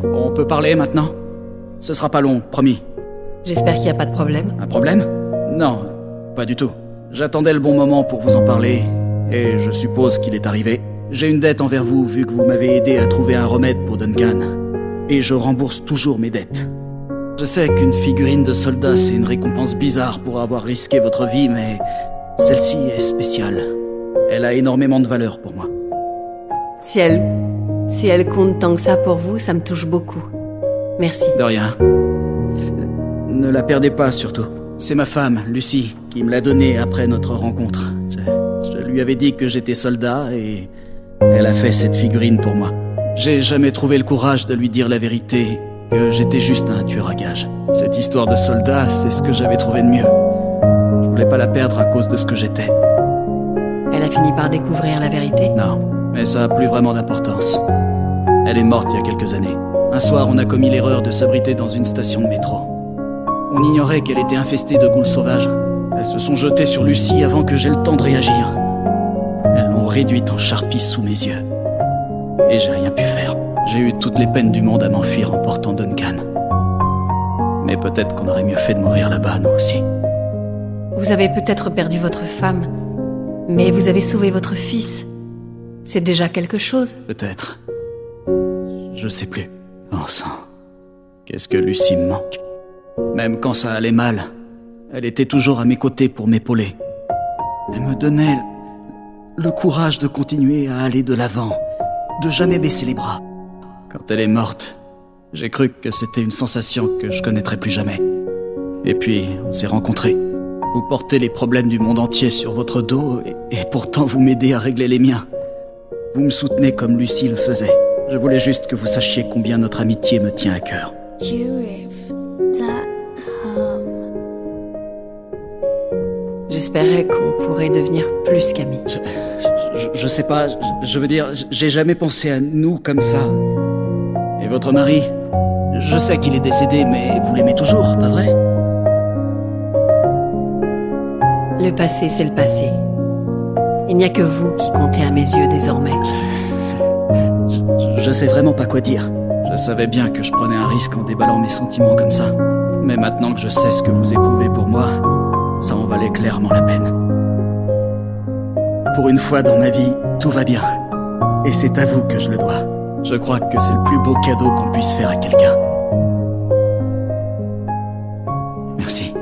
On peut parler maintenant? Ce sera pas long, promis. J'espère qu'il n'y a pas de problème. Un problème? Non, pas du tout. J'attendais le bon moment pour vous en parler, et je suppose qu'il est arrivé. J'ai une dette envers vous, vu que vous m'avez aidé à trouver un remède pour Duncan. Et je rembourse toujours mes dettes. Je sais qu'une figurine de soldat, c'est une récompense bizarre pour avoir risqué votre vie, mais celle-ci est spéciale. Elle a énormément de valeur pour moi. Si elle compte tant que ça pour vous, ça me touche beaucoup. Merci. De rien. Ne la perdez pas, surtout. C'est ma femme, Lucie, qui me l'a donnée après notre rencontre. Je lui avais dit que j'étais soldat et elle a fait cette figurine pour moi. J'ai jamais trouvé le courage de lui dire la vérité, que j'étais juste un tueur à gages. Cette histoire de soldat, c'est ce que j'avais trouvé de mieux. Je voulais pas la perdre à cause de ce que j'étais. Elle a fini par découvrir la vérité? Non, mais ça a plus vraiment d'importance. Elle est morte il y a quelques années. Un soir, on a commis l'erreur de s'abriter dans une station de métro. On ignorait qu'elle était infestée de ghouls sauvages. Elles se sont jetées sur Lucie avant que j'aie le temps de réagir. Elles l'ont réduite en charpie sous mes yeux. Et j'ai rien pu faire. J'ai eu toutes les peines du monde à m'enfuir en portant Duncan. Mais peut-être qu'on aurait mieux fait de mourir là-bas, nous aussi. Vous avez peut-être perdu votre femme, mais vous avez sauvé votre fils. C'est déjà quelque chose. Peut-être. Je sais plus. Oh sang. Qu'est-ce que Lucie me manque. Même quand ça allait mal, elle était toujours à mes côtés pour m'épauler. Elle me donnait le courage de continuer à aller de l'avant, de jamais baisser les bras. Quand elle est morte, j'ai cru que c'était une sensation que je connaîtrais plus jamais. Et puis, on s'est rencontrés. Vous portez les problèmes du monde entier sur votre dos, et pourtant vous m'aidez à régler les miens. Vous me soutenez comme Lucie le faisait. Je voulais juste que vous sachiez combien notre amitié me tient à cœur. J'espérais qu'on pourrait devenir plus qu'amis. Je sais pas, je veux dire, j'ai jamais pensé à nous comme ça. Et votre mari? Je sais qu'il est décédé, mais vous l'aimez toujours, pas vrai? Le passé, c'est le passé. Il n'y a que vous qui comptez à mes yeux désormais. Je sais vraiment pas quoi dire. Je savais bien que je prenais un risque en déballant mes sentiments comme ça. Mais maintenant que je sais ce que vous éprouvez pour moi, ça en valait clairement la peine. Pour une fois dans ma vie, tout va bien. Et c'est à vous que je le dois. Je crois que c'est le plus beau cadeau qu'on puisse faire à quelqu'un. Merci.